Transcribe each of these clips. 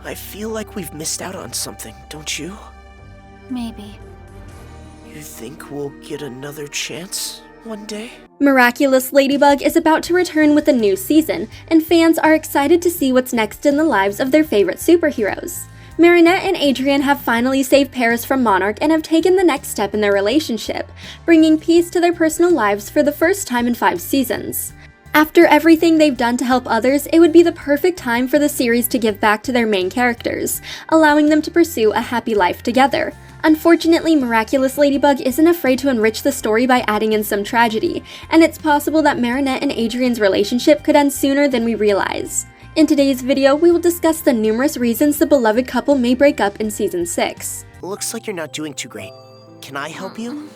I feel like we've missed out on something, don't you? Maybe. You think we'll get another chance one day? Miraculous Ladybug is about to return with a new season, and fans are excited to see what's next in the lives of their favorite superheroes. Marinette and Adrien have finally saved Paris from Monarch and have taken the next step in their relationship, bringing peace to their personal lives for the first time in 5 seasons. After everything they've done to help others, it would be the perfect time for the series to give back to their main characters, allowing them to pursue a happy life together. Unfortunately, Miraculous Ladybug isn't afraid to enrich the story by adding in some tragedy, and it's possible that Marinette and Adrien's relationship could end sooner than we realize. In today's video, we will discuss the numerous reasons the beloved couple may break up in Season 6. Looks like you're not doing too great. Can I help you?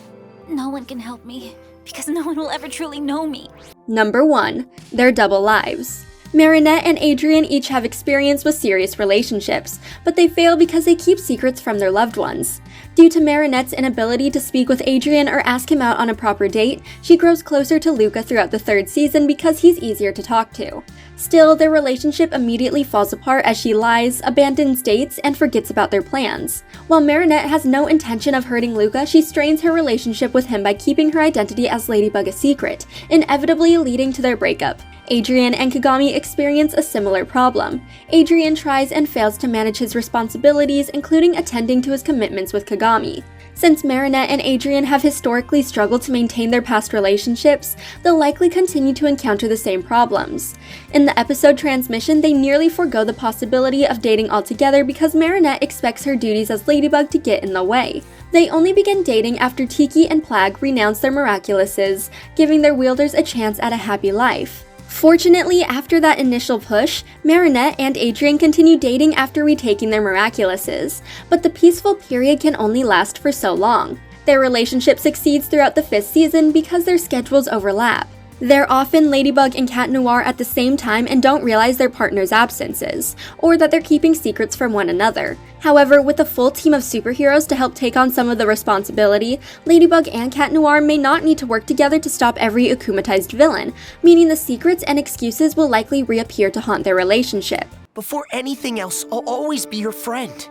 No one can help me, because no one will ever truly know me. Number 1. Their double lives. Marinette and Adrien each have experience with serious relationships, but they fail because they keep secrets from their loved ones. Due to Marinette's inability to speak with Adrien or ask him out on a proper date, she grows closer to Luca throughout the 3rd season because he's easier to talk to. Still, their relationship immediately falls apart as she lies, abandons dates, and forgets about their plans. While Marinette has no intention of hurting Luca, she strains her relationship with him by keeping her identity as Ladybug a secret, inevitably leading to their breakup. Adrien and Kagami experience a similar problem. Adrien tries and fails to manage his responsibilities, including attending to his commitments with Kagami. Since Marinette and Adrien have historically struggled to maintain their past relationships, they'll likely continue to encounter the same problems. In the episode Transmission, they nearly forego the possibility of dating altogether because Marinette expects her duties as Ladybug to get in the way. They only begin dating after Tiki and Plague renounce their Miraculouses, giving their wielders a chance at a happy life. Fortunately, after that initial push, Marinette and Adrien continue dating after retaking their Miraculouses, but the peaceful period can only last for so long. Their relationship succeeds throughout the 5th season because their schedules overlap. They're often Ladybug and Cat Noir at the same time and don't realize their partner's absences, or that they're keeping secrets from one another. However, with a full team of superheroes to help take on some of the responsibility, Ladybug and Cat Noir may not need to work together to stop every akumatized villain, meaning the secrets and excuses will likely reappear to haunt their relationship. Before anything else, I'll always be your friend.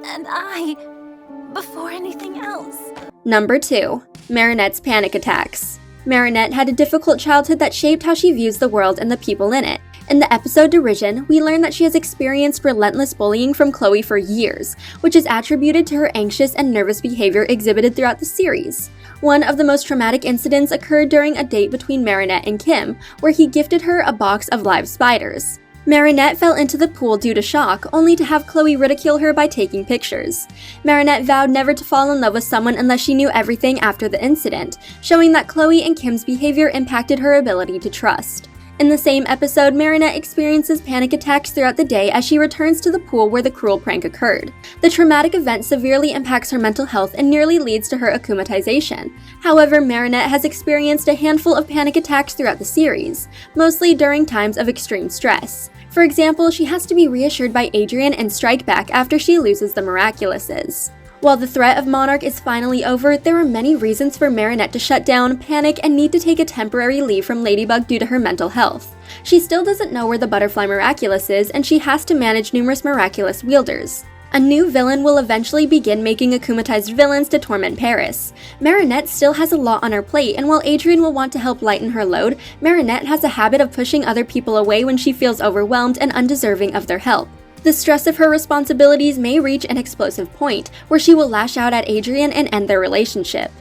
And I, before anything else. Number 2. Marinette's panic attacks. Marinette had a difficult childhood that shaped how she views the world and the people in it. In the episode Derision, we learn that she has experienced relentless bullying from Chloe for years, which is attributed to her anxious and nervous behavior exhibited throughout the series. One of the most traumatic incidents occurred during a date between Marinette and Kim, where he gifted her a box of live spiders. Marinette fell into the pool due to shock, only to have Chloe ridicule her by taking pictures. Marinette vowed never to fall in love with someone unless she knew everything after the incident, showing that Chloe and Kim's behavior impacted her ability to trust. In the same episode, Marinette experiences panic attacks throughout the day as she returns to the pool where the cruel prank occurred. The traumatic event severely impacts her mental health and nearly leads to her akumatization. However, Marinette has experienced a handful of panic attacks throughout the series, mostly during times of extreme stress. For example, she has to be reassured by Adrien and strike back after she loses the Miraculouses. While the threat of Monarch is finally over, there are many reasons for Marinette to shut down, panic, and need to take a temporary leave from Ladybug due to her mental health. She still doesn't know where the Butterfly Miraculous is, and she has to manage numerous Miraculous wielders. A new villain will eventually begin making akumatized villains to torment Paris. Marinette still has a lot on her plate, and while Adrien will want to help lighten her load, Marinette has a habit of pushing other people away when she feels overwhelmed and undeserving of their help. The stress of her responsibilities may reach an explosive point, where she will lash out at Adrien and end their relationship.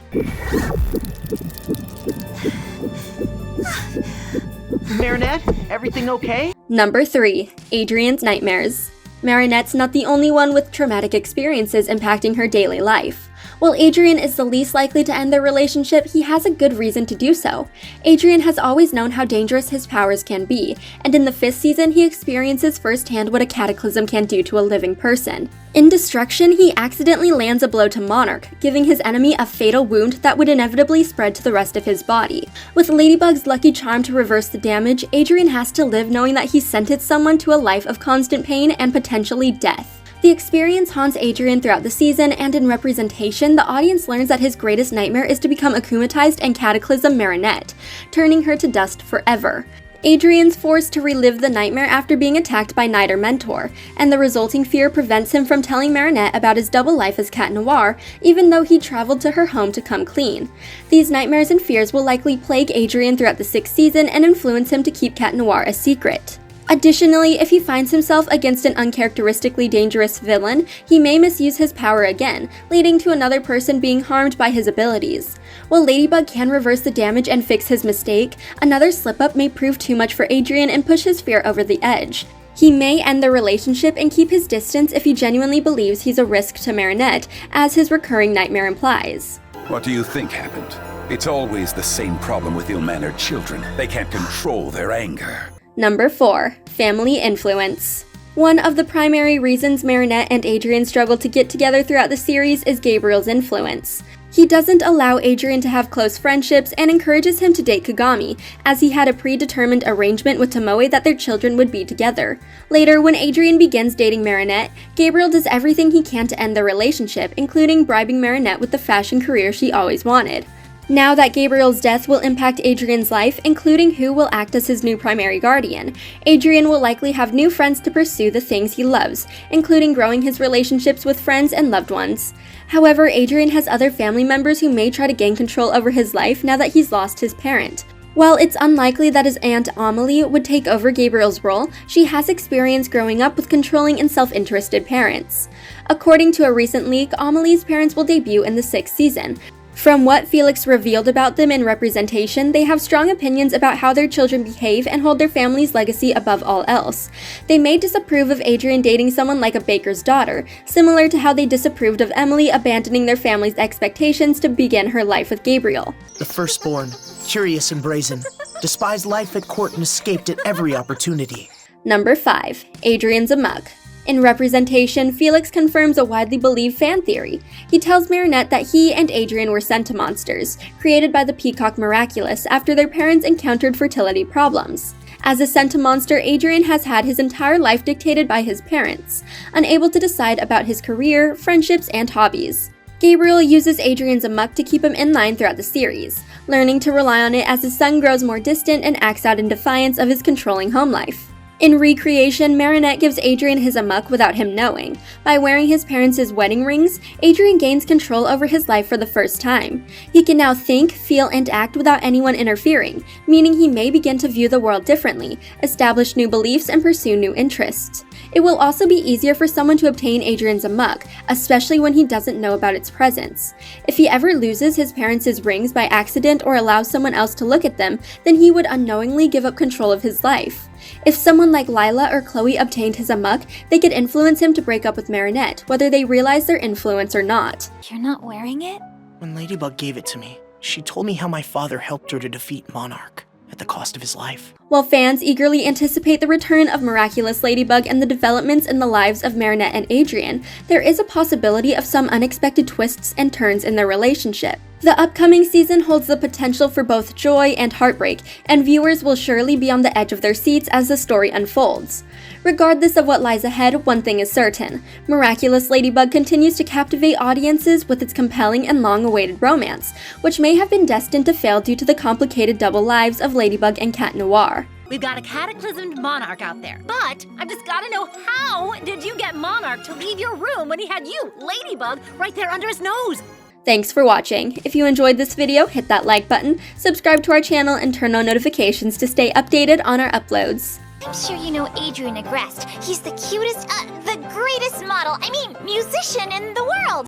Marinette, everything okay? Number 3. Adrien's nightmares. Marinette's not the only one with traumatic experiences impacting her daily life. While Adrien is the least likely to end their relationship, he has a good reason to do so. Adrien has always known how dangerous his powers can be, and in the 5th season he experiences firsthand what a cataclysm can do to a living person. In Destruction, he accidentally lands a blow to Monarch, giving his enemy a fatal wound that would inevitably spread to the rest of his body. With Ladybug's lucky charm to reverse the damage, Adrien has to live knowing that he sentenced someone to a life of constant pain and potentially death. The experience haunts Adrien throughout the season, and in representation, the audience learns that his greatest nightmare is to become akumatized and cataclysm Marinette, turning her to dust forever. Adrien's forced to relive the nightmare after being attacked by Night or Mentor, and the resulting fear prevents him from telling Marinette about his double life as Cat Noir, even though he traveled to her home to come clean. These nightmares and fears will likely plague Adrien throughout the 6th season and influence him to keep Cat Noir a secret. Additionally, if he finds himself against an uncharacteristically dangerous villain, he may misuse his power again, leading to another person being harmed by his abilities. While Ladybug can reverse the damage and fix his mistake, another slip-up may prove too much for Adrien and push his fear over the edge. He may end the relationship and keep his distance if he genuinely believes he's a risk to Marinette, as his recurring nightmare implies. What do you think happened? It's always the same problem with ill-mannered children. They can't control their anger. Number 4. Family influence. One of the primary reasons Marinette and Adrien struggle to get together throughout the series is Gabriel's influence. He doesn't allow Adrien to have close friendships and encourages him to date Kagami, as he had a predetermined arrangement with Tomoe that their children would be together. Later, when Adrien begins dating Marinette, Gabriel does everything he can to end the relationship, including bribing Marinette with the fashion career she always wanted. Now that Gabriel's death will impact Adrien's life, including who will act as his new primary guardian, Adrien will likely have new friends to pursue the things he loves, including growing his relationships with friends and loved ones. However, Adrien has other family members who may try to gain control over his life now that he's lost his parent. While it's unlikely that his aunt Amelie would take over Gabriel's role, she has experience growing up with controlling and self-interested parents. According to a recent leak, Amelie's parents will debut in the 6th season. From what Felix revealed about them in representation, they have strong opinions about how their children behave and hold their family's legacy above all else. They may disapprove of Adrien dating someone like a baker's daughter, similar to how they disapproved of Emily abandoning their family's expectations to begin her life with Gabriel. The firstborn, curious and brazen, despised life at court and escaped at every opportunity. Number 5. Adrien's a mug. In representation, Felix confirms a widely believed fan theory. He tells Marinette that he and Adrien were Centimonsters, created by the peacock Miraculous after their parents encountered fertility problems. As a Centimonster, Adrien has had his entire life dictated by his parents, unable to decide about his career, friendships, and hobbies. Gabriel uses Adrien's amok to keep him in line throughout the series, learning to rely on it as his son grows more distant and acts out in defiance of his controlling home life. In recreation, Marinette gives Adrien his amok without him knowing. By wearing his parents' wedding rings, Adrien gains control over his life for the first time. He can now think, feel, and act without anyone interfering, meaning he may begin to view the world differently, establish new beliefs, and pursue new interests. It will also be easier for someone to obtain Adrien's amok, especially when he doesn't know about its presence. If he ever loses his parents' rings by accident or allows someone else to look at them, then he would unknowingly give up control of his life. If someone like Lila or Chloe obtained his amok, they could influence him to break up with Marinette, whether they realize their influence or not. You're not wearing it? When Ladybug gave it to me, she told me how my father helped her to defeat Monarch at the cost of his life. While fans eagerly anticipate the return of Miraculous Ladybug and the developments in the lives of Marinette and Adrien, there is a possibility of some unexpected twists and turns in their relationship. The upcoming season holds the potential for both joy and heartbreak, and viewers will surely be on the edge of their seats as the story unfolds. Regardless of what lies ahead, one thing is certain: Miraculous Ladybug continues to captivate audiences with its compelling and long-awaited romance, which may have been destined to fail due to the complicated double lives of Ladybug and Cat Noir. We've got a cataclysmed Monarch out there, but I've just gotta know, how did you get Monarch to leave your room when he had you, Ladybug, right there under his nose? Thanks for watching. If you enjoyed this video, hit that like button, subscribe to our channel, and turn on notifications to stay updated on our uploads. I'm sure you know Adrien Agreste. He's the cutest, the greatest model, musician in the world.